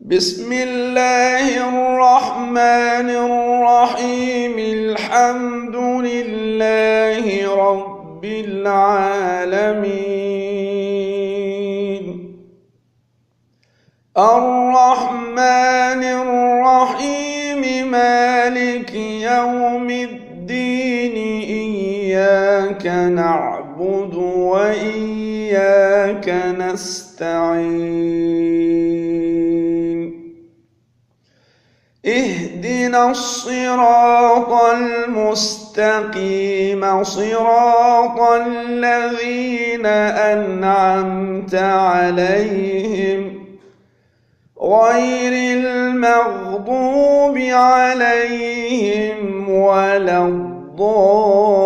بسم الله الرحمن الرحيم. الحمد لله رب العالمين، الرحمن الرحيم، مالك يوم الدين. إياك نعبد وإياك نستعين. اهدنا الصراط المستقيم، صراط الذين أنعمت عليهم غير المغضوب عليهم ولا الضالين.